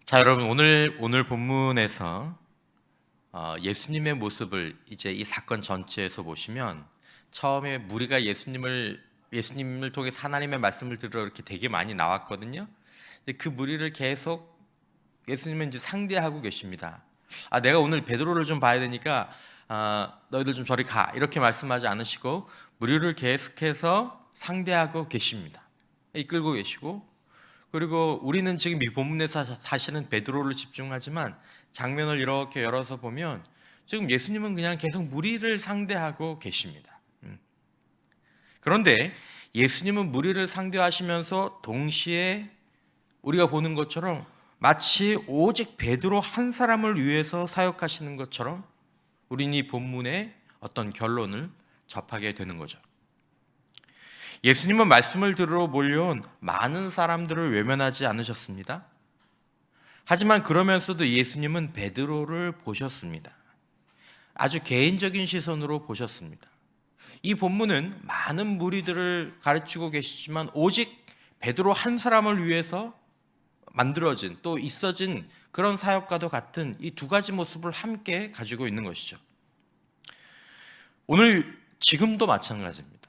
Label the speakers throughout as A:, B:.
A: 자, 여러분 오늘 본문에서 예수님의 모습을 이제 이 사건 전체에서 보시면 처음에 무리가 예수님을 통해서 하나님의 말씀을 들으러 이렇게 되게 많이 나왔거든요. 근데 그 무리를 계속 예수님은 이제 상대하고 계십니다. 내가 오늘 베드로를 좀 봐야 되니까 너희들 좀 저리 가 이렇게 말씀하지 않으시고 무리를 계속해서 상대하고 계십니다. 이끌고 계시고, 그리고 우리는 지금 이 본문에서 사실은 베드로를 집중하지만 장면을 이렇게 열어서 보면 지금 예수님은 그냥 계속 무리를 상대하고 계십니다. 그런데 예수님은 무리를 상대하시면서 동시에 우리가 보는 것처럼 마치 오직 베드로 한 사람을 위해서 사역하시는 것처럼 우리는 이 본문의 어떤 결론을 접하게 되는 거죠. 예수님은 말씀을 들으러 몰려온 많은 사람들을 외면하지 않으셨습니다. 하지만 그러면서도 예수님은 베드로를 보셨습니다. 아주 개인적인 시선으로 보셨습니다. 이 본문은 많은 무리들을 가르치고 계시지만 오직 베드로 한 사람을 위해서 만들어진 또 있어진 그런 사역과도 같은 이 두 가지 모습을 함께 가지고 있는 것이죠. 오늘 지금도 마찬가지입니다.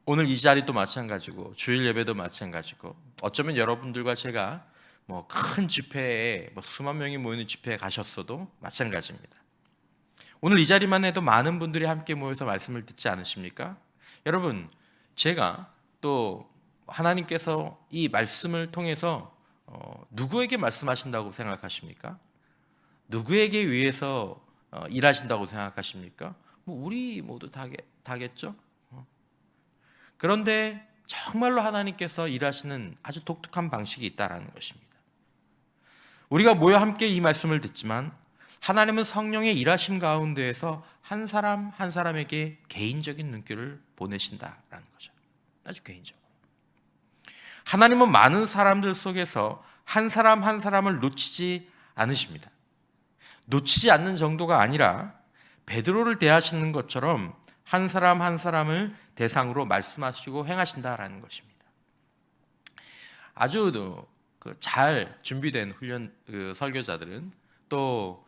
A: 오늘 이 자리도 마찬가지고 주일 예배도 마찬가지고 어쩌면 여러분들과 제가 큰 집회에 수만 명이 모이는 집회에 가셨어도 마찬가지입니다. 오늘 이 자리만 해도 많은 분들이 함께 모여서 말씀을 듣지 않으십니까? 여러분, 제가 또 하나님께서 이 말씀을 통해서 누구에게 말씀하신다고 생각하십니까? 누구에게 위해서 일하신다고 생각하십니까? 우리 모두 다겠죠? 그런데 정말로 하나님께서 일하시는 아주 독특한 방식이 있다는 것입니다. 우리가 모여 함께 이 말씀을 듣지만 하나님은 성령의 일하심 가운데에서 한 사람 한 사람에게 개인적인 눈길을 보내신다라는 거죠. 아주 개인적으로. 하나님은 많은 사람들 속에서 한 사람 한 사람을 놓치지 않으십니다. 놓치지 않는 정도가 아니라 베드로를 대하시는 것처럼 한 사람 한 사람을 대상으로 말씀하시고 행하신다라는 것입니다. 아주 잘 준비된 설교자들은 또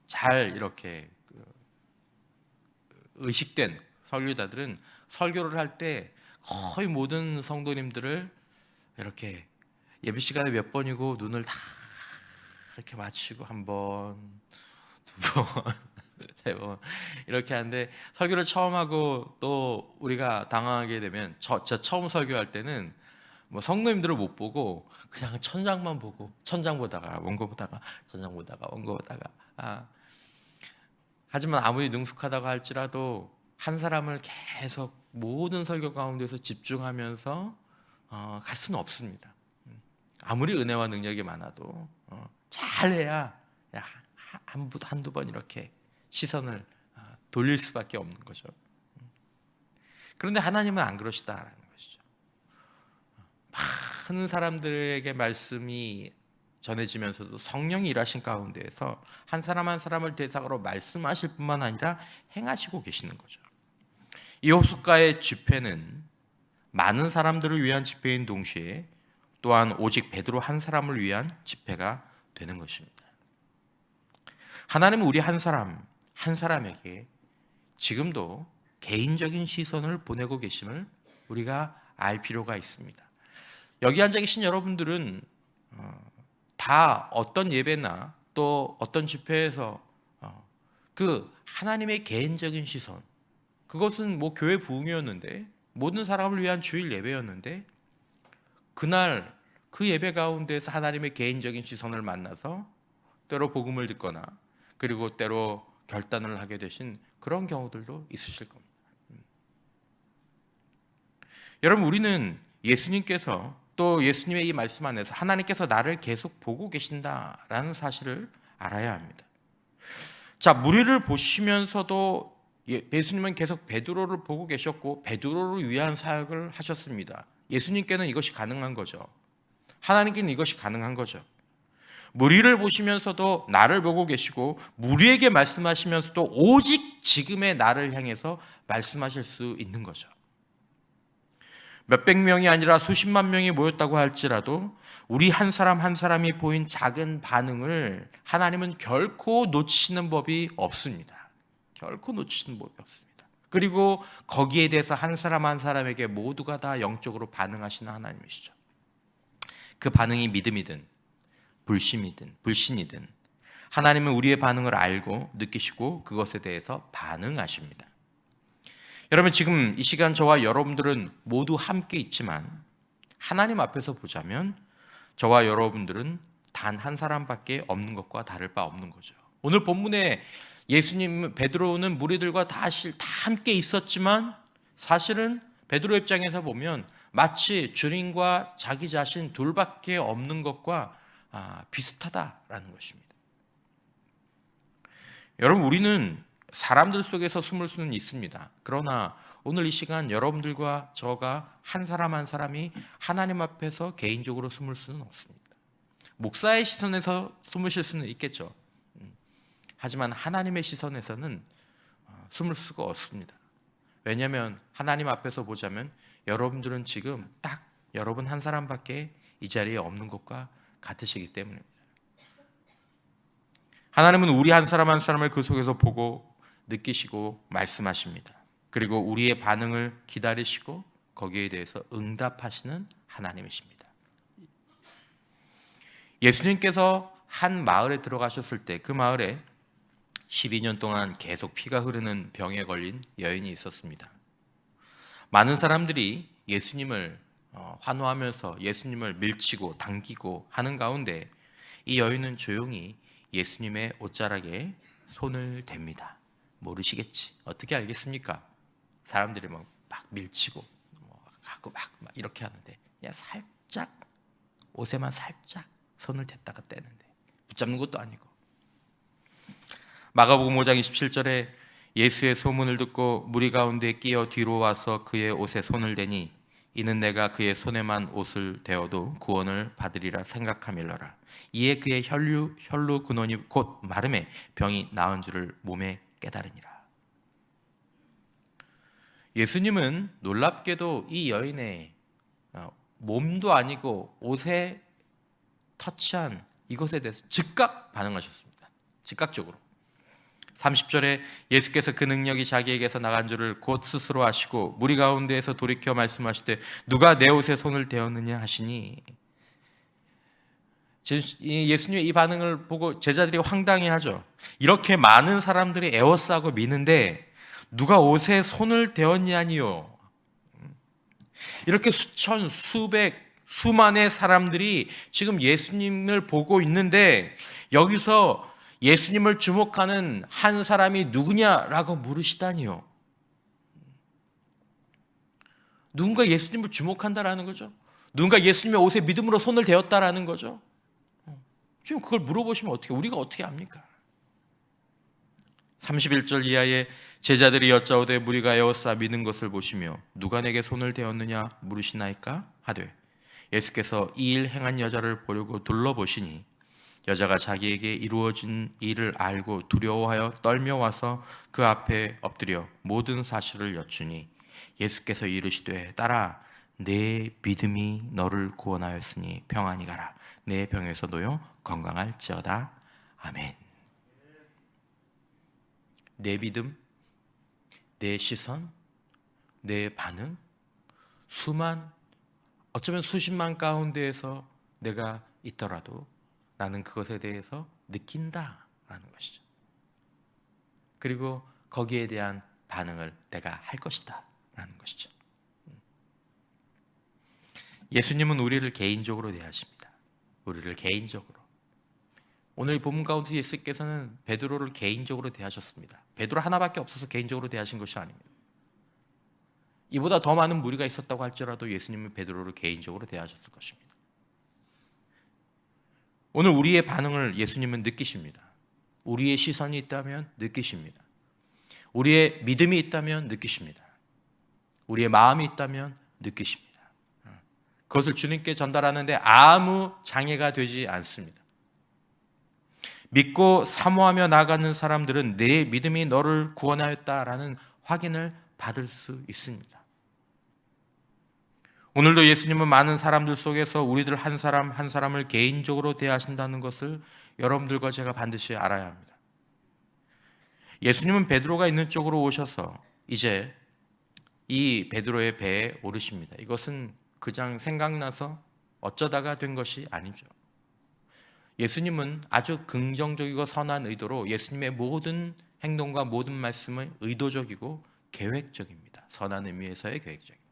A: 잘 이렇게 의식된 설교자들은 설교를 할 때 거의 모든 성도님들을 이렇게 예배 시간에 몇 번이고 눈을 다 이렇게 맞추고 한 번, 두 번, 세 번 이렇게 하는데 설교를 처음 하고 또 우리가 당황하게 되면 저 처음 설교할 때는 성도님들을 못 보고 그냥 천장만 보고 천장 보다가 원고 보다가 천장 보다가 원고 보다가 하지만 아무리 능숙하다고 할지라도 한 사람을 계속 모든 설교 가운데서 집중하면서 갈 수는 없습니다. 아무리 은혜와 능력이 많아도 잘해야 한두 번 이렇게 시선을 돌릴 수밖에 없는 거죠. 그런데 하나님은 안 그러시다라는 것이죠. 많은 사람들에게 말씀이 전해지면서도 성령이 일하신 가운데에서 한 사람 한 사람을 대상으로 말씀하실 뿐만 아니라 행하시고 계시는 거죠. 이 호숫가의 집회는 많은 사람들을 위한 집회인 동시에 또한 오직 베드로 한 사람을 위한 집회가 되는 것입니다. 하나님은 우리 한 사람에게 지금도 개인적인 시선을 보내고 계심을 우리가 알 필요가 있습니다. 여기 앉아 계신 여러분들은 다 어떤 예배나 또 어떤 집회에서 그 하나님의 개인적인 시선, 그것은 교회 부흥이었는데 모든 사람을 위한 주일 예배였는데 그날 그 예배 가운데서 하나님의 개인적인 시선을 만나서 때로 복음을 듣거나 그리고 때로 결단을 하게 되신 그런 경우들도 있으실 겁니다. 여러분, 우리는 예수님께서 또 예수님의 이 말씀 안에서 하나님께서 나를 계속 보고 계신다라는 사실을 알아야 합니다. 자, 무리를 보시면서도 예수님은 계속 베드로를 보고 계셨고 베드로를 위한 사역을 하셨습니다. 예수님께는 이것이 가능한 거죠. 하나님께는 이것이 가능한 거죠. 무리를 보시면서도 나를 보고 계시고 무리에게 말씀하시면서도 오직 지금의 나를 향해서 말씀하실 수 있는 거죠. 몇백 명이 아니라 수십만 명이 모였다고 할지라도 우리 한 사람 한 사람이 보인 작은 반응을 하나님은 결코 놓치시는 법이 없습니다. 결코 놓치시는 법이 없습니다. 그리고 거기에 대해서 한 사람 한 사람에게 모두가 다 영적으로 반응하시는 하나님이시죠. 그 반응이 믿음이든 불신이든 하나님은 우리의 반응을 알고 느끼시고 그것에 대해서 반응하십니다. 여러분, 지금 이 시간 저와 여러분들은 모두 함께 있지만 하나님 앞에서 보자면 저와 여러분들은 단 한 사람밖에 없는 것과 다를 바 없는 거죠. 오늘 본문에 예수님, 베드로는 무리들과 다 함께 있었지만 사실은 베드로 입장에서 보면 마치 주님과 자기 자신 둘밖에 없는 것과 비슷하다라는 것입니다. 여러분, 우리는 사람들 속에서 숨을 수는 있습니다. 그러나 오늘 이 시간 여러분들과 저가 한 사람 한 사람이 하나님 앞에서 개인적으로 숨을 수는 없습니다. 목사의 시선에서 숨으실 수는 있겠죠. 하지만 하나님의 시선에서는 숨을 수가 없습니다. 왜냐하면 하나님 앞에서 보자면 여러분들은 지금 딱 여러분 한 사람밖에 이 자리에 없는 것과 같으시기 때문입니다. 하나님은 우리 한 사람 한 사람을 그 속에서 보고 느끼시고 말씀하십니다. 그리고 우리의 반응을 기다리시고 거기에 대해서 응답하시는 하나님이십니다. 예수님께서 한 마을에 들어가셨을 때 그 마을에 12년 동안 계속 피가 흐르는 병에 걸린 여인이 있었습니다. 많은 사람들이 예수님을 환호하면서 예수님을 밀치고 당기고 하는 가운데 이 여인은 조용히 예수님의 옷자락에 손을 댑니다. 모르시겠지. 어떻게 알겠습니까? 사람들이 막 밀치고 하고 막 이렇게 하는데 그냥 살짝 옷에만 살짝 손을 댔다가 떼는데 붙잡는 것도 아니고. 마가복음 5장 27절에 예수의 소문을 듣고 무리 가운데 끼어 뒤로 와서 그의 옷에 손을 대니 이는 내가 그의 손에만 옷을 대어도 구원을 받으리라 생각함일러라. 이에 그의 혈루 근원이 곧 마름에 병이 나은 줄을 몸에 깨달으니라. 예수님은 놀랍게도 이 여인의 몸도 아니고 옷에 터치한 이것에 대해서 즉각 반응하셨습니다. 즉각적으로. 30절에 예수께서 그 능력이 자기에게서 나간 줄을 곧 스스로 아시고 무리 가운데에서 돌이켜 말씀하시되 누가 내 옷에 손을 대었느냐 하시니, 예수님의 이 반응을 보고 제자들이 황당해하죠. 이렇게 많은 사람들이 에워싸고 미는데 누가 옷에 손을 대었냐니요. 이렇게 수천, 수백, 수만의 사람들이 지금 예수님을 보고 있는데 여기서 예수님을 주목하는 한 사람이 누구냐라고 물으시다니요. 누군가 예수님을 주목한다라는 거죠. 누군가 예수님의 옷에 믿음으로 손을 대었다라는 거죠. 지금 그걸 물어보시면 우리가 어떻게 압니까? 31절 이하에 제자들이 여짜오되 무리가 에워싸 미는 것을 보시며 누가 내게 손을 대었느냐 물으시나이까 하되 예수께서 이 일 행한 여자를 보려고 둘러보시니 여자가 자기에게 이루어진 일을 알고 두려워하여 떨며 와서 그 앞에 엎드려 모든 사실을 여쭈니 예수께서 이르시되 딸아 내 믿음이 너를 구원하였으니 평안히 가라. 내 병에서 놓여 건강할지어다. 아멘. 내 믿음, 내 시선, 내 반응, 어쩌면 수십만 가운데에서 내가 있더라도 나는 그것에 대해서 느낀다라는 것이죠. 그리고 거기에 대한 반응을 내가 할 것이다 라는 것이죠. 예수님은 우리를 개인적으로 대하십니다. 우리를 개인적으로. 오늘 본문 가운데 예수께서는 베드로를 개인적으로 대하셨습니다. 베드로 하나밖에 없어서 개인적으로 대하신 것이 아닙니다. 이보다 더 많은 무리가 있었다고 할지라도 예수님은 베드로를 개인적으로 대하셨을 것입니다. 오늘 우리의 반응을 예수님은 느끼십니다. 우리의 시선이 있다면 느끼십니다. 우리의 믿음이 있다면 느끼십니다. 우리의 마음이 있다면 느끼십니다. 그것을 주님께 전달하는데 아무 장애가 되지 않습니다. 믿고 사모하며 나아가는 사람들은 내 믿음이 너를 구원하였다라는 확인을 받을 수 있습니다. 오늘도 예수님은 많은 사람들 속에서 우리들 한 사람 한 사람을 개인적으로 대하신다는 것을 여러분들과 제가 반드시 알아야 합니다. 예수님은 베드로가 있는 쪽으로 오셔서 이제 이 베드로의 배에 오르십니다. 이것은 그냥 생각나서 어쩌다가 된 것이 아니죠. 예수님은 아주 긍정적이고 선한 의도로 예수님의 모든 행동과 모든 말씀은 의도적이고 계획적입니다. 선한 의미에서의 계획적입니다.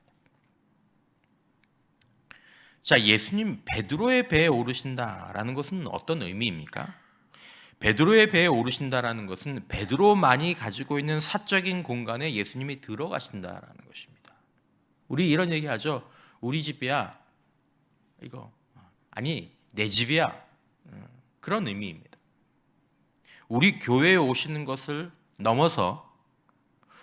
A: 자, 예수님 베드로의 배에 오르신다라는 것은 어떤 의미입니까? 베드로의 배에 오르신다라는 것은 베드로만이 가지고 있는 사적인 공간에 예수님이 들어가신다라는 것입니다. 우리 이런 얘기하죠. 우리 집이야. 이거 아니 내 집이야. 그런 의미입니다. 우리 교회에 오시는 것을 넘어서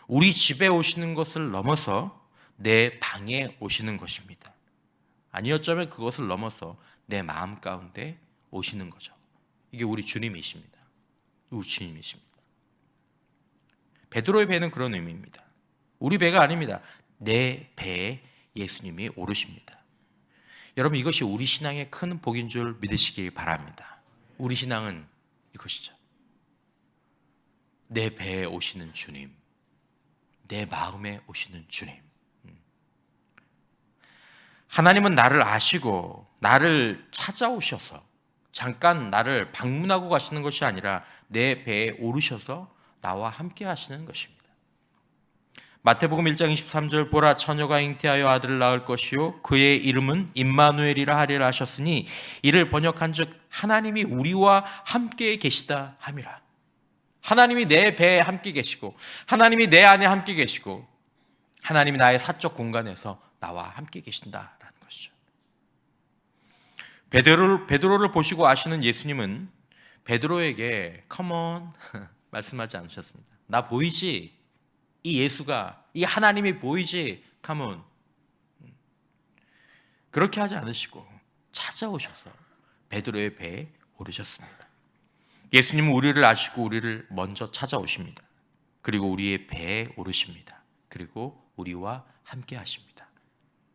A: 우리 집에 오시는 것을 넘어서 내 방에 오시는 것입니다. 아니 어쩌면 그것을 넘어서 내 마음 가운데 오시는 거죠. 이게 우리 주님이십니다. 우리 주님이십니다. 베드로의 배는 그런 의미입니다. 우리 배가 아닙니다. 내 배에 예수님이 오르십니다. 여러분 이것이 우리 신앙의 큰 복인 줄 믿으시기 바랍니다. 우리 신앙은 이것이죠. 내 배에 오시는 주님, 내 마음에 오시는 주님. 하나님은 나를 아시고 나를 찾아오셔서 잠깐 나를 방문하고 가시는 것이 아니라 내 배에 오르셔서 나와 함께 하시는 것입니다. 마태복음 1장 23절 보라 처녀가 잉태하여 아들을 낳을 것이요 그의 이름은 임마누엘이라 하리라 하셨으니 이를 번역한즉 하나님이 우리와 함께 계시다 함이라. 하나님이 내 배에 함께 계시고 하나님이 내 안에 함께 계시고 하나님이 나의 사적 공간에서 나와 함께 계신다라는 것이죠. 베드로를 보시고 아시는 예수님은 베드로에게 come on 말씀하지 않으셨습니다. 나 보이지? 이 예수가 이 하나님이 보이지? come on. 그렇게 하지 않으시고 찾아오셔서 베드로의 배에 오르셨습니다. 예수님은 우리를 아시고 우리를 먼저 찾아오십니다. 그리고 우리의 배에 오르십니다. 그리고 우리와 함께 하십니다.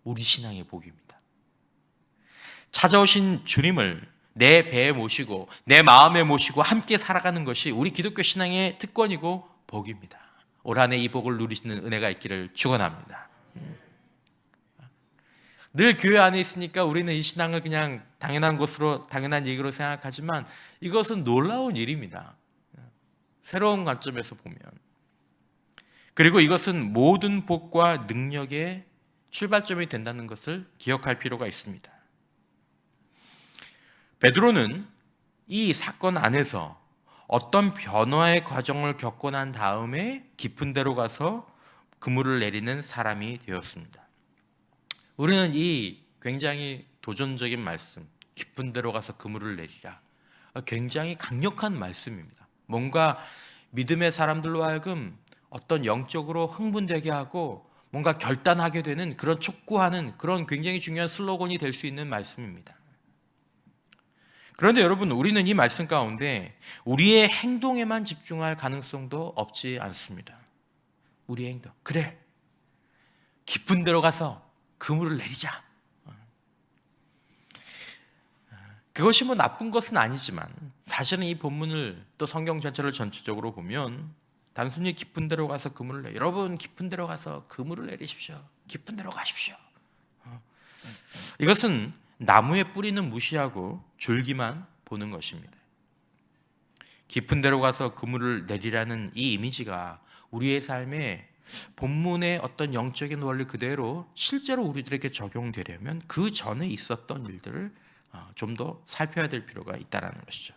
A: 우리 신앙의 복입니다. 찾아오신 주님을 내 배에 모시고 내 마음에 모시고 함께 살아가는 것이 우리 기독교 신앙의 특권이고 복입니다. 올 한 해 이 복을 누리시는 은혜가 있기를 축원합니다. 늘 교회 안에 있으니까 우리는 이 신앙을 그냥 당연한 것으로 당연한 얘기로 생각하지만 이것은 놀라운 일입니다. 새로운 관점에서 보면. 그리고 이것은 모든 복과 능력의 출발점이 된다는 것을 기억할 필요가 있습니다. 베드로는 이 사건 안에서 어떤 변화의 과정을 겪고 난 다음에 깊은 데로 가서 그물을 내리는 사람이 되었습니다. 우리는 이 굉장히 도전적인 말씀, 깊은 데로 가서 그물을 내리라, 굉장히 강력한 말씀입니다. 뭔가 믿음의 사람들로 하여금 어떤 영적으로 흥분되게 하고 뭔가 결단하게 되는 그런 촉구하는 그런 굉장히 중요한 슬로건이 될 수 있는 말씀입니다. 그런데 여러분, 우리는 이 말씀 가운데 우리의 행동에만 집중할 가능성도 없지 않습니다. 우리의 행동, 그래 깊은 데로 가서 그물을 내리자. 그것이 뭐 나쁜 것은 아니지만 사실은 이 본문을 또 성경 전체를 전체적으로 보면 단순히 깊은 데로 가서 그물을 내리십시오. 여러분 깊은 데로 가서 그물을 내리십시오. 깊은 데로 가십시오. 이것은 나무의 뿌리는 무시하고 줄기만 보는 것입니다. 깊은 데로 가서 그물을 내리라는 이 이미지가 우리의 삶에 본문의 어떤 영적인 원리 그대로 실제로 우리들에게 적용되려면 그 전에 있었던 일들을 좀 더 살펴야 될 필요가 있다는 것이죠.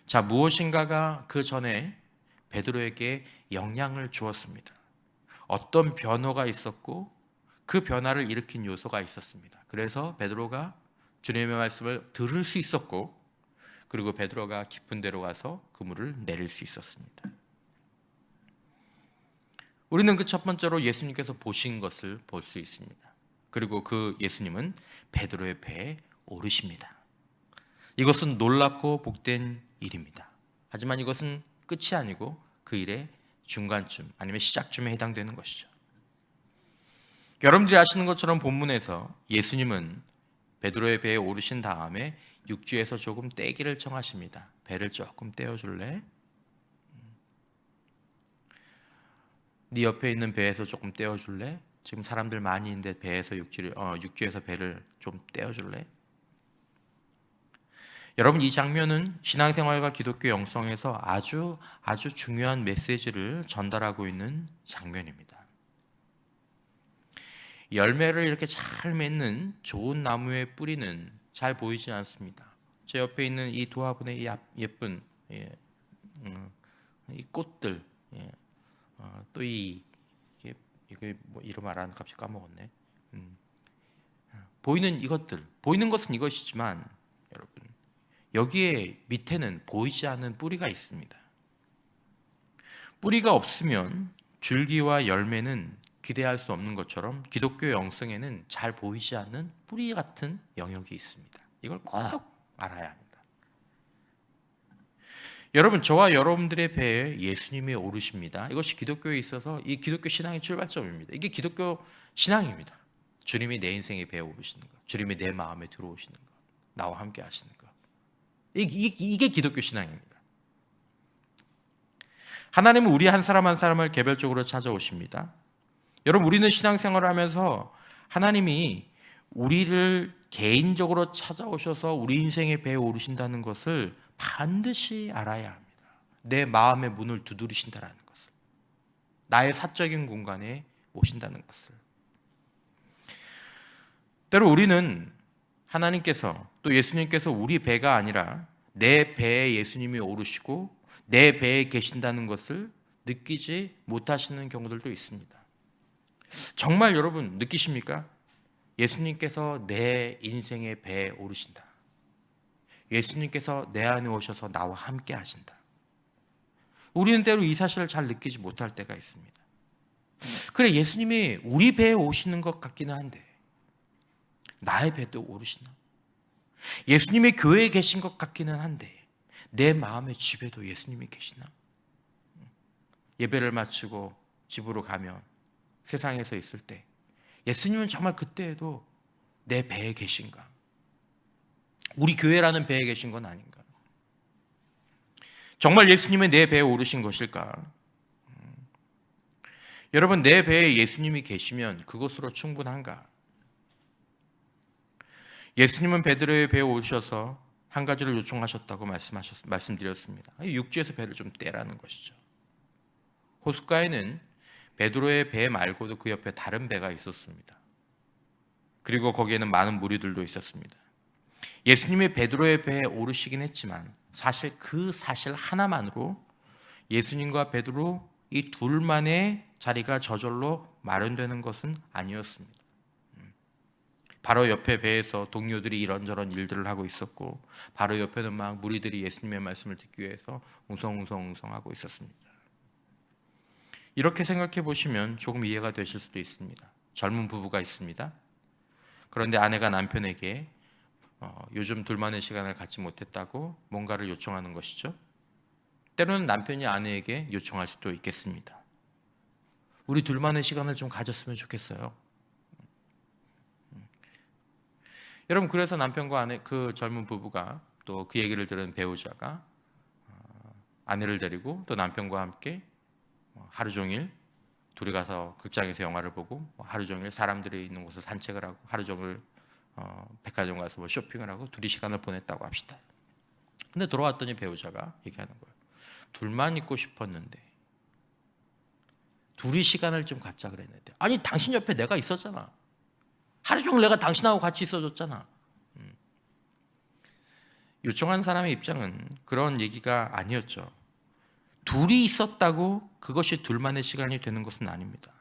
A: 자, 무엇인가가 그 전에 베드로에게 영향을 주었습니다. 어떤 변화가 있었고 그 변화를 일으킨 요소가 있었습니다. 그래서 베드로가 주님의 말씀을 들을 수 있었고, 그리고 베드로가 깊은 데로 가서 그물을 내릴 수 있었습니다. 우리는 그 첫 번째로 예수님께서 보신 것을 볼 수 있습니다. 그리고 그 예수님은 베드로의 배에 오르십니다. 이것은 놀랍고 복된 일입니다. 하지만 이것은 끝이 아니고 그 일의 중간쯤 아니면 시작쯤에 해당되는 것이죠. 여러분들이 아시는 것처럼 본문에서 예수님은 베드로의 배에 오르신 다음에 육지에서 조금 떼기를 청하십니다. 배를 조금 떼어줄래? 네 옆에 있는 배에서 조금 떼어줄래? 지금 사람들 많이 있는데 배에서 육지에서 배를 좀 떼어줄래? 여러분, 이 장면은 신앙생활과 기독교 영성에서 아주 중요한 메시지를 전달하고 있는 장면입니다. 열매를 이렇게 잘 맺는 좋은 나무의 뿌리는 잘 보이지 않습니다. 제 옆에 있는 이 두 화분의 이 예쁜 이 꽃들, 또 이거 뭐 이름 알아는 값이 까먹었네. 보이는 것은 이것이지만 여러분, 여기에 밑에는 보이지 않는 뿌리가 있습니다. 뿌리가 없으면 줄기와 열매는 기대할 수 없는 것처럼 기독교 영성에는 잘 보이지 않는 뿌리 같은 영역이 있습니다. 이걸 꼭 알아야 합니다. 여러분, 저와 여러분들의 배에 예수님이 오르십니다. 이것이 기독교에 있어서 이 기독교 신앙의 출발점입니다. 이게 기독교 신앙입니다. 주님이 내 인생의 배에 오르시는 것, 주님이 내 마음에 들어오시는 것, 나와 함께 하시는 것, 이게 기독교 신앙입니다. 하나님은 우리 한 사람 한 사람을 개별적으로 찾아오십니다. 여러분, 우리는 신앙생활을 하면서 하나님이 우리를 개인적으로 찾아오셔서 우리 인생의 배에 오르신다는 것을 반드시 알아야 합니다. 내 마음의 문을 두드리신다는 것을, 나의 사적인 공간에 오신다는 것을. 때로 우리는 하나님께서 또 예수님께서 우리 배가 아니라 내 배에 예수님이 오르시고 내 배에 계신다는 것을 느끼지 못하시는 경우들도 있습니다. 정말 여러분 느끼십니까? 예수님께서 내 인생의 배에 오르신다. 예수님께서 내 안에 오셔서 나와 함께 하신다. 우리는 때로 이 사실을 잘 느끼지 못할 때가 있습니다. 그래, 예수님이 우리 배에 오시는 것 같기는 한데 나의 배도 오르시나? 예수님이 교회에 계신 것 같기는 한데 내 마음의 집에도 예수님이 계시나? 예배를 마치고 집으로 가면, 세상에서 있을 때 예수님은 정말 그때에도 내 배에 계신가? 우리 교회라는 배에 계신 건 아닌가? 정말 예수님은 내 배에 오르신 것일까? 여러분, 내 배에 예수님이 계시면 그것으로 충분한가? 예수님은 베드로의 배에 오셔서 한 가지를 요청하셨다고 말씀드렸습니다. 육지에서 배를 좀 떼라는 것이죠. 호숫가에는 베드로의 배 말고도 그 옆에 다른 배가 있었습니다. 그리고 거기에는 많은 무리들도 있었습니다. 예수님이 베드로의 배에 오르시긴 했지만 사실 그 사실 하나만으로 예수님과 베드로 이 둘만의 자리가 저절로 마련되는 것은 아니었습니다. 바로 옆에 배에서 동료들이 이런저런 일들을 하고 있었고, 바로 옆에는 막 무리들이 예수님의 말씀을 듣기 위해서 웅성하고 있었습니다. 이렇게 생각해 보시면 조금 이해가 되실 수도 있습니다. 젊은 부부가 있습니다. 그런데 아내가 남편에게 요즘 둘만의 시간을 갖지 못했다고 뭔가를 요청하는 것이죠. 때로는 남편이 아내에게 요청할 수도 있겠습니다. 우리 둘만의 시간을 좀 가졌으면 좋겠어요. 여러분, 그래서 남편과 아내, 그 젊은 부부가 또 그 얘기를 들은 배우자가 아내를 데리고 또 남편과 함께 하루 종일 둘이 가서 극장에서 영화를 보고, 하루 종일 사람들이 있는 곳에서 산책을 하고, 하루 종일 백화점 가서 뭐 쇼핑을 하고 둘이 시간을 보냈다고 합시다. 근데 돌아왔더니 배우자가 얘기하는 거예요. 둘만 있고 싶었는데, 둘이 시간을 좀 갖자 그랬는데, 아니 당신 옆에 내가 있었잖아. 하루 종일 내가 당신하고 같이 있어줬잖아. 요청한 사람의 입장은 그런 얘기가 아니었죠. 둘이 있었다고 그것이 둘만의 시간이 되는 것은 아닙니다.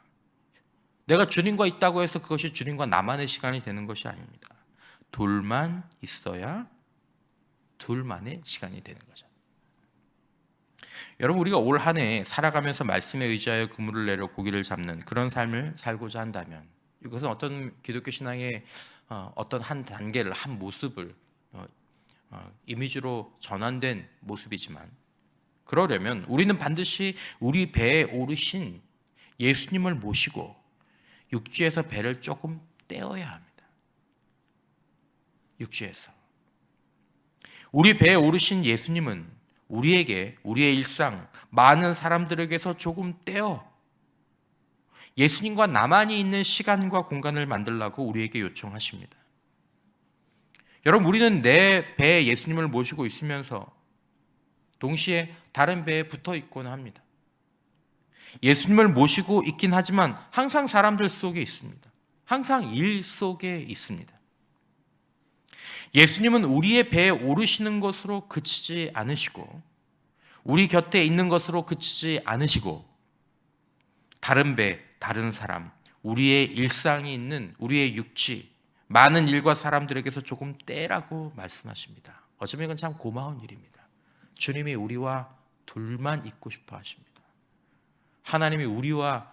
A: 내가 주님과 있다고 해서 그것이 주님과 나만의 시간이 되는 것이 아닙니다. 둘만 있어야 둘만의 시간이 되는 거죠. 여러분, 우리가 올 한 해 살아가면서 말씀에 의지하여 그물을 내려 고기를 잡는 그런 삶을 살고자 한다면, 이것은 어떤 기독교 신앙의 어떤 한 단계를, 한 모습을 이미지로 전환된 모습이지만, 그러려면 우리는 반드시 우리 배에 오르신 예수님을 모시고 육지에서 배를 조금 떼어야 합니다. 육지에서. 우리 배에 오르신 예수님은 우리에게, 우리의 일상, 많은 사람들에게서 조금 떼어 예수님과 나만이 있는 시간과 공간을 만들라고 우리에게 요청하십니다. 여러분, 우리는 내 배에 예수님을 모시고 있으면서 동시에 다른 배에 붙어 있곤 합니다. 예수님을 모시고 있긴 하지만 항상 사람들 속에 있습니다. 항상 일 속에 있습니다. 예수님은 우리의 배에 오르시는 것으로 그치지 않으시고, 우리 곁에 있는 것으로 그치지 않으시고, 다른 배, 다른 사람, 우리의 일상이 있는 우리의 육지, 많은 일과 사람들에게서 조금 떼라고 말씀하십니다. 어쩌면 이건 참 고마운 일입니다. 주님이 우리와 둘만 있고 싶어 하십니다. 하나님이 우리와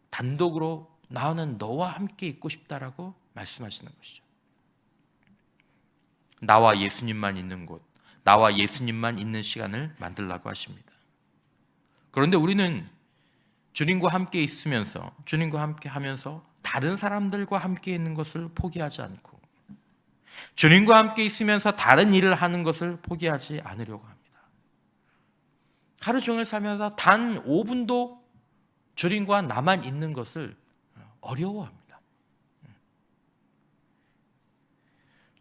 A: 단독으로 나는 너와 함께 있고 싶다라고 말씀하시는 것이죠. 나와 예수님만 있는 곳, 나와 예수님만 있는 시간을 만들라고 하십니다. 그런데 우리는 주님과 함께 있으면서, 주님과 함께 하면서 다른 사람들과 함께 있는 것을 포기하지 않고, 주님과 함께 있으면서 다른 일을 하는 것을 포기하지 않으려고 합니다. 하루 종일 살면서 단 5분도 주님과 나만 있는 것을 어려워합니다.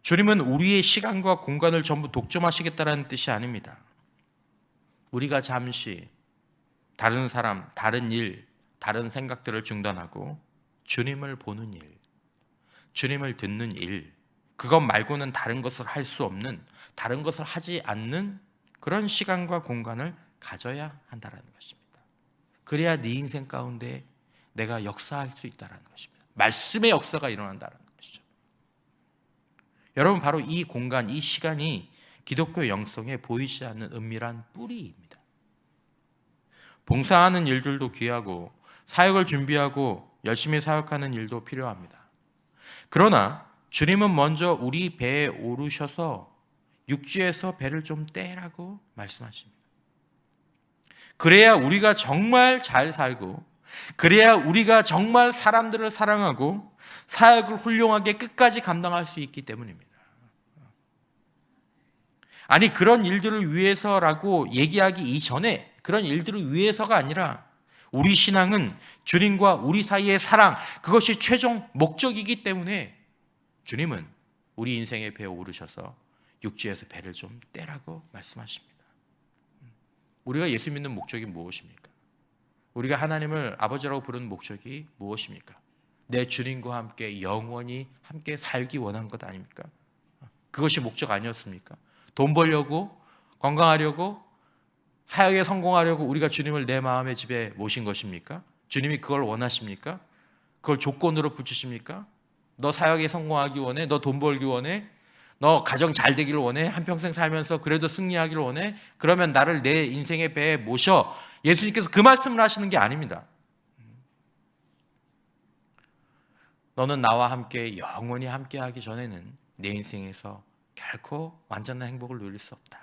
A: 주님은 우리의 시간과 공간을 전부 독점하시겠다는 뜻이 아닙니다. 우리가 잠시 다른 사람, 다른 일, 다른 생각들을 중단하고 주님을 보는 일, 주님을 듣는 일, 그것 말고는 다른 것을 할 수 없는, 다른 것을 하지 않는 그런 시간과 공간을 가져야 한다는 것입니다. 그래야 네 인생 가운데 내가 역사할 수 있다는 것입니다. 말씀의 역사가 일어난다는 것이죠. 여러분, 바로 이 공간, 이 시간이 기독교 영성에 보이지 않는 은밀한 뿌리입니다. 봉사하는 일들도 귀하고 사역을 준비하고 열심히 사역하는 일도 필요합니다. 그러나 주님은 먼저 우리 배에 오르셔서 육지에서 배를 좀 떼라고 말씀하십니다. 그래야 우리가 정말 잘 살고, 그래야 우리가 정말 사람들을 사랑하고 사역을 훌륭하게 끝까지 감당할 수 있기 때문입니다. 아니, 그런 일들을 위해서라고 얘기하기 이전에, 그런 일들을 위해서가 아니라 우리 신앙은 주님과 우리 사이의 사랑, 그것이 최종 목적이기 때문에 주님은 우리 인생의 배에 오르셔서 육지에서 배를 좀 떼라고 말씀하십니다. 우리가 예수 믿는 목적이 무엇입니까? 우리가 하나님을 아버지라고 부르는 목적이 무엇입니까? 내 주님과 함께 영원히 함께 살기 원한 것 아닙니까? 그것이 목적 아니었습니까? 돈 벌려고, 건강하려고, 사역에 성공하려고 우리가 주님을 내 마음의 집에 모신 것입니까? 주님이 그걸 원하십니까? 그걸 조건으로 붙이십니까? 너 사역에 성공하기 원해? 너 돈 벌기 원해? 너 가정 잘 되기를 원해? 한평생 살면서 그래도 승리하기를 원해? 그러면 나를 내 인생의 배에 모셔. 예수님께서 그 말씀을 하시는 게 아닙니다. 너는 나와 함께 영원히 함께 하기 전에는 내 인생에서 결코 완전한 행복을 누릴 수 없다.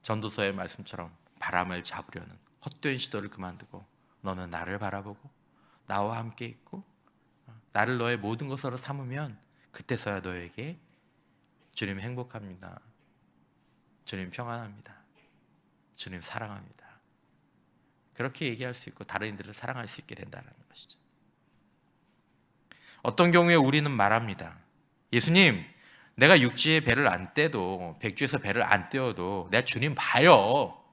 A: 전도서의 말씀처럼 바람을 잡으려는 헛된 시도를 그만두고 너는 나를 바라보고 나와 함께 있고 나를 너의 모든 것으로 삼으면 그때서야 너에게 주님 행복합니다. 주님 평안합니다. 주님 사랑합니다. 그렇게 얘기할 수 있고 다른 이들을 사랑할 수 있게 된다는 것이죠. 어떤 경우에 우리는 말합니다. 예수님, 내가 육지에 배를 안 떼도, 백주에서 배를 안 떼어도 내 주님 봐요.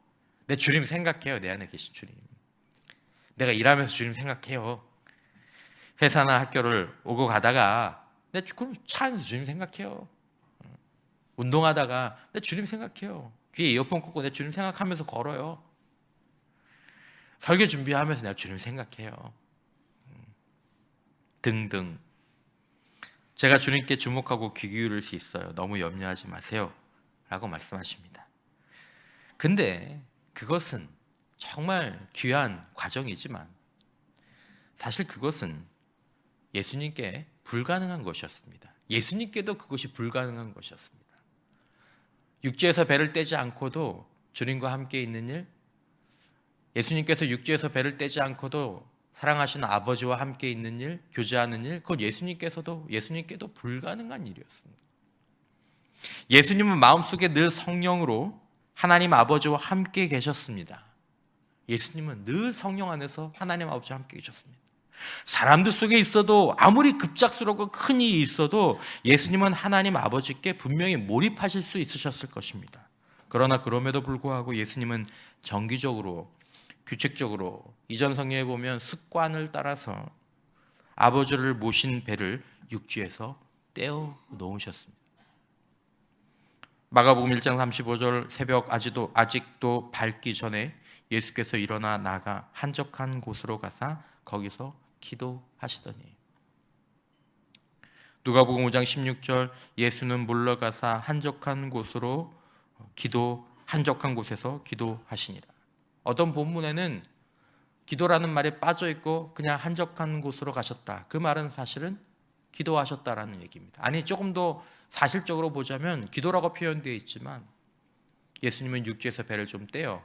A: 내 주님 생각해요. 내 안에 계신 주님. 내가 일하면서 주님 생각해요. 회사나 학교를 오고 가다가 그럼 차 안에서 주님 생각해요. 운동하다가 내 주님 생각해요. 귀에 이어폰 꽂고 내 주님 생각하면서 걸어요. 설교 준비하면서 내가 주님 생각해요. 등등. 제가 주님께 주목하고 귀 기울일 수 있어요. 너무 염려하지 마세요. 라고 말씀하십니다. 근데 그것은 정말 귀한 과정이지만 사실 그것은 예수님께 불가능한 것이었습니다. 예수님께도 그것이 불가능한 것이었습니다. 육지에서 배를 떼지 않고도 주님과 함께 있는 일, 예수님께서 육지에서 배를 떼지 않고도 사랑하시는 아버지와 함께 있는 일, 교제하는 일, 그건 예수님께도 불가능한 일이었습니다. 예수님은 마음속에 늘 성령으로 하나님 아버지와 함께 계셨습니다. 예수님은 늘 성령 안에서 하나님 아버지와 함께 계셨습니다. 사람들 속에 있어도 아무리 급작스럽고 큰 일이 있어도 예수님은 하나님 아버지께 분명히 몰입하실 수 있으셨을 것입니다. 그러나 그럼에도 불구하고 예수님은 정기적으로 규칙적으로 이전 성경에 보면 습관을 따라서 아버지를 모신 배를 육지에서 떼어 놓으셨습니다. 마가복음 1장 35절 새벽 아직도 밝기 전에 예수께서 일어나 나가 한적한 곳으로 가사 거기서 기도하시더니, 누가복음 5장 16절 예수는 물러가사 한적한 곳에서 기도하시니라. 어떤 본문에는 기도라는 말이 빠져 있고 그냥 한적한 곳으로 가셨다. 그 말은 사실은 기도하셨다라는 얘기입니다. 아니, 조금 더 사실적으로 보자면 기도라고 표현되어 있지만 예수님은 육지에서 배를 좀 떼어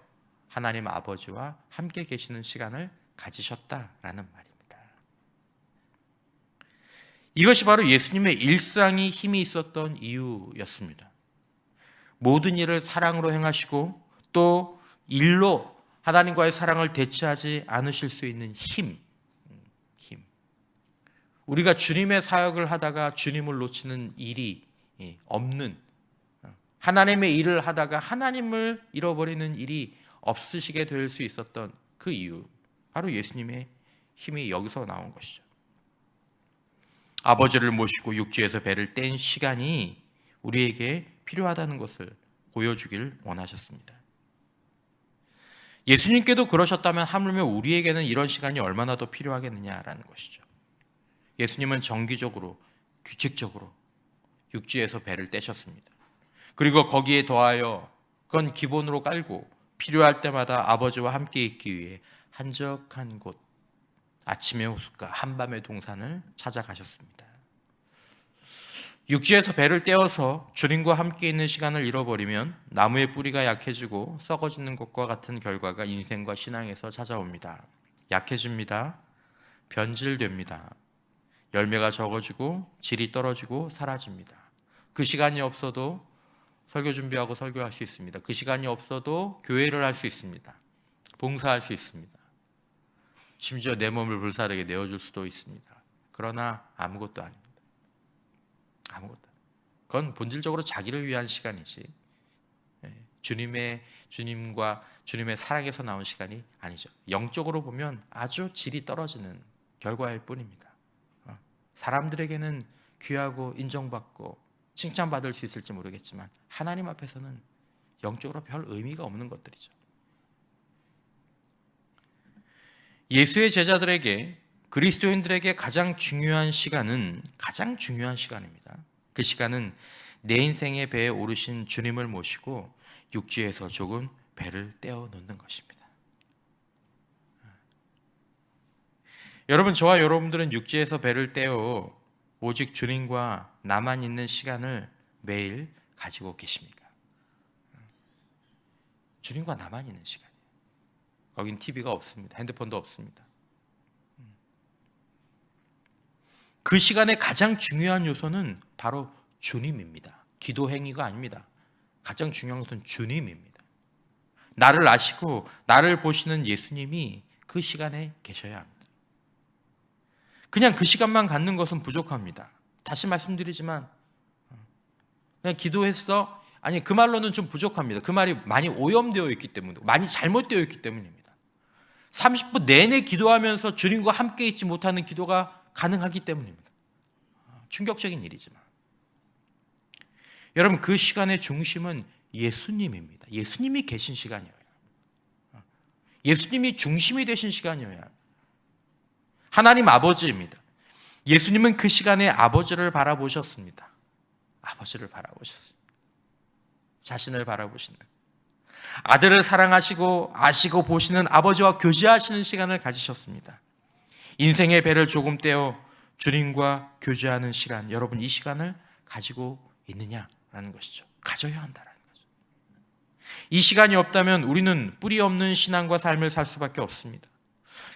A: 하나님 아버지와 함께 계시는 시간을 가지셨다라는 말입니다. 이것이 바로 예수님의 일상이 힘이 있었던 이유였습니다. 모든 일을 사랑으로 행하시고 또 일로 하나님과의 사랑을 대체하지 않으실 수 있는 힘. 우리가 주님의 사역을 하다가 주님을 놓치는 일이 없는, 하나님의 일을 하다가 하나님을 잃어버리는 일이 없으시게 될 수 있었던 그 이유, 바로 예수님의 힘이 여기서 나온 것이죠. 아버지를 모시고 육지에서 배를 뗀 시간이 우리에게 필요하다는 것을 보여주길 원하셨습니다. 예수님께도 그러셨다면 하물며 우리에게는 이런 시간이 얼마나 더 필요하겠느냐라는 것이죠. 예수님은 정기적으로 규칙적으로 육지에서 배를 떼셨습니다. 그리고 거기에 더하여 그건 기본으로 깔고 필요할 때마다 아버지와 함께 있기 위해 한적한 곳, 아침의 호숫가, 한밤의 동산을 찾아가셨습니다. 육지에서 배를 떼어서 주님과 함께 있는 시간을 잃어버리면 나무의 뿌리가 약해지고 썩어지는 것과 같은 결과가 인생과 신앙에서 찾아옵니다. 약해집니다. 변질됩니다. 열매가 적어지고 질이 떨어지고 사라집니다. 그 시간이 없어도 설교 준비하고 설교할 수 있습니다. 그 시간이 없어도 교회를 할 수 있습니다. 봉사할 수 있습니다. 심지어 내 몸을 불사르게 내어줄 수도 있습니다. 그러나 아무것도 아닙니다. 아무것도. 그건 본질적으로 자기를 위한 시간이지 주님과 주님의 사랑에서 나온 시간이 아니죠. 영적으로 보면 아주 질이 떨어지는 결과일 뿐입니다. 사람들에게는 귀하고 인정받고 칭찬받을 수 있을지 모르겠지만 하나님 앞에서는 영적으로 별 의미가 없는 것들이죠. 예수의 제자들에게, 그리스도인들에게 가장 중요한 시간입니다. 그 시간은 내 인생의 배에 오르신 주님을 모시고 육지에서 조금 배를 떼어 놓는 것입니다. 여러분, 저와 여러분들은 육지에서 배를 떼어 오직 주님과 나만 있는 시간을 매일 가지고 계십니까? 주님과 나만 있는 시간이에요. 거긴 TV가 없습니다. 핸드폰도 없습니다. 그 시간의 가장 중요한 요소는 바로 주님입니다. 기도 행위가 아닙니다. 가장 중요한 것은 주님입니다. 나를 아시고 나를 보시는 예수님이 그 시간에 계셔야 합니다. 그냥 그 시간만 갖는 것은 부족합니다. 다시 말씀드리지만 그냥 기도했어? 아니, 그 말로는 좀 부족합니다. 그 말이 많이 오염되어 있기 때문에, 많이 잘못되어 있기 때문입니다. 30분 내내 기도하면서 주님과 함께 있지 못하는 기도가 가능하기 때문입니다. 충격적인 일이지만 여러분, 그 시간의 중심은 예수님입니다. 예수님이 계신 시간이어야 합니다. 예수님이 중심이 되신 시간이어야 합니다. 하나님 아버지입니다. 예수님은 그 시간에 아버지를 바라보셨습니다. 아버지를 바라보셨습니다. 자신을 바라보시는, 아들을 사랑하시고 아시고 보시는 아버지와 교제하시는 시간을 가지셨습니다. 인생의 배를 조금 떼어 주님과 교제하는 시간, 여러분 이 시간을 가지고 있느냐라는 것이죠. 가져야 한다라는 거죠. 이 시간이 없다면 우리는 뿌리 없는 신앙과 삶을 살 수밖에 없습니다.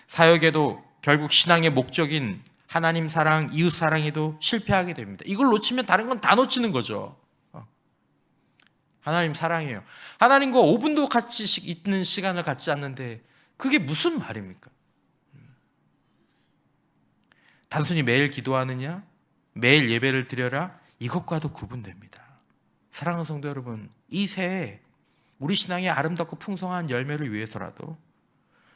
A: 사역에도 결국 신앙의 목적인 하나님 사랑, 이웃 사랑에도 실패하게 됩니다. 이걸 놓치면 다른 건 다 놓치는 거죠. 하나님 사랑해요. 하나님과 5분도 같이 있는 시간을 갖지 않는데 그게 무슨 말입니까? 단순히 매일 기도하느냐, 매일 예배를 드려라, 이것과도 구분됩니다. 사랑하는 성도 여러분, 이 새해 우리 신앙의 아름답고 풍성한 열매를 위해서라도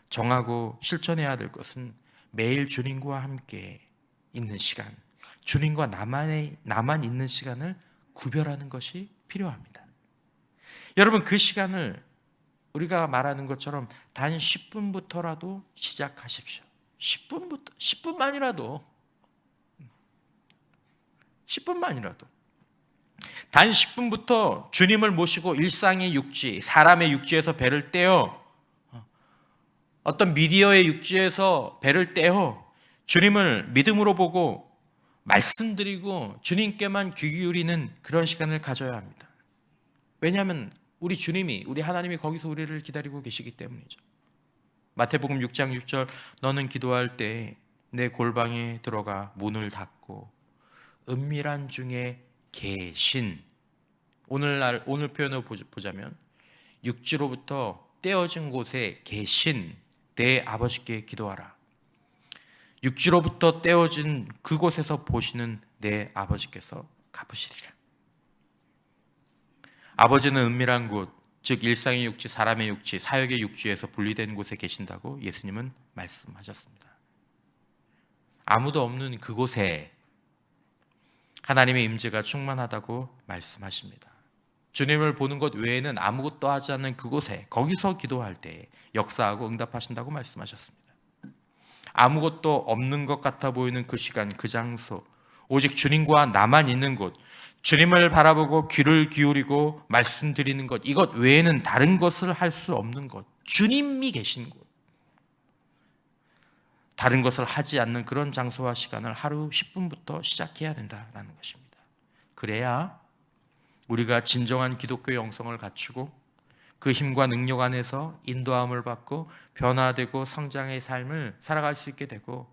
A: 정하고 실천해야 될 것은 매일 주님과 함께 있는 시간, 주님과 나만 있는 시간을 구별하는 것이 필요합니다. 여러분, 그 시간을 우리가 말하는 것처럼 단 10분부터라도 시작하십시오. 10분만이라도 단 10분부터 주님을 모시고 일상의 육지, 사람의 육지에서 배를 떼어, 어떤 미디어의 육지에서 배를 떼어 주님을 믿음으로 보고 말씀드리고 주님께만 귀 기울이는 그런 시간을 가져야 합니다. 왜냐하면 우리 주님이, 우리 하나님이 거기서 우리를 기다리고 계시기 때문이죠. 마태복음 6장 6절, 너는 기도할 때 내 골방에 들어가 문을 닫고 은밀한 중에 계신, 오늘 표현을 보자면 육지로부터 떼어진 곳에 계신 내 아버지께 기도하라. 육지로부터 떼어진 그곳에서 보시는 내 아버지께서 갚으시리라. 아버지는 은밀한 곳, 즉 일상의 육지, 사람의 육지, 사역의 육지에서 분리된 곳에 계신다고 예수님은 말씀하셨습니다. 아무도 없는 그곳에 하나님의 임재가 충만하다고 말씀하십니다. 주님을 보는 것 외에는 아무것도 하지 않는 그곳에, 거기서 기도할 때 역사하고 응답하신다고 말씀하셨습니다. 아무것도 없는 것 같아 보이는 그 시간, 그 장소, 오직 주님과 나만 있는 곳, 주님을 바라보고 귀를 기울이고 말씀드리는 것, 이것 외에는 다른 것을 할 수 없는 것, 주님이 계신 곳, 다른 것을 하지 않는 그런 장소와 시간을 하루 10분부터 시작해야 된다는 것입니다. 그래야 우리가 진정한 기독교의 영성을 갖추고 그 힘과 능력 안에서 인도함을 받고 변화되고 성장의 삶을 살아갈 수 있게 되고,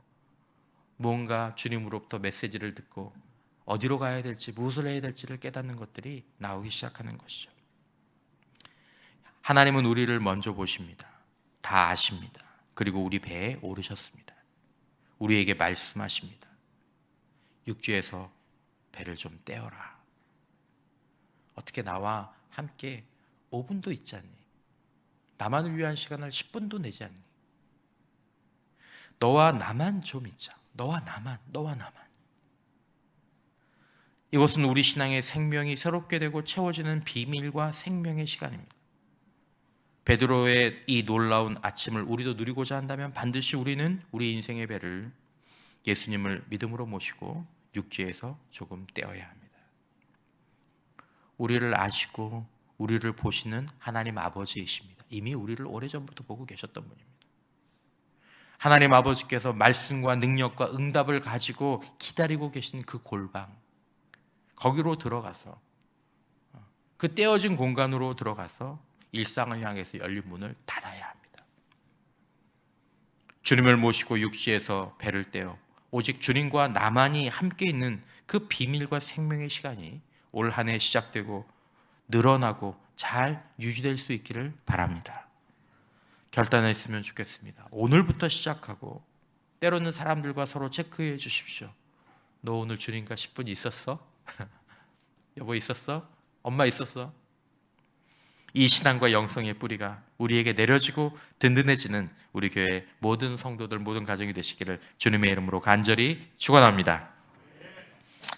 A: 무언가 주님으로부터 메시지를 듣고 어디로 가야 될지, 무엇을 해야 될지를 깨닫는 것들이 나오기 시작하는 것이죠. 하나님은 우리를 먼저 보십니다. 다 아십니다. 그리고 우리 배에 오르셨습니다. 우리에게 말씀하십니다. 육지에서 배를 좀 떼어라. 어떻게 나와 함께 5분도 있지 않니? 나만을 위한 시간을 10분도 내지 않니? 너와 나만 좀 있자. 너와 나만. 이것은 우리 신앙의 생명이 새롭게 되고 채워지는 비밀과 생명의 시간입니다. 베드로의 이 놀라운 아침을 우리도 누리고자 한다면 반드시 우리는 우리 인생의 배를, 예수님을 믿음으로 모시고 육지에서 조금 떼어야 합니다. 우리를 아시고 우리를 보시는 하나님 아버지이십니다. 이미 우리를 오래전부터 보고 계셨던 분입니다. 하나님 아버지께서 말씀과 능력과 응답을 가지고 기다리고 계신 그 골방, 거기로 들어가서, 그 떼어진 공간으로 들어가서 일상을 향해서 열린 문을 닫아야 합니다. 주님을 모시고 육지에서 배를 떼어 오직 주님과 나만이 함께 있는 그 비밀과 생명의 시간이 올 한 해 시작되고 늘어나고 잘 유지될 수 있기를 바랍니다. 결단했으면 좋겠습니다. 오늘부터 시작하고 때로는 사람들과 서로 체크해 주십시오. 너 오늘 주님과 10분 있었어? 여보 있었어? 엄마 있었어? 이 신앙과 영성의 뿌리가 우리에게 내려지고 든든해지는 우리 교회 모든 성도들, 모든 가정이 되시기를 주님의 이름으로 간절히 축원합니다.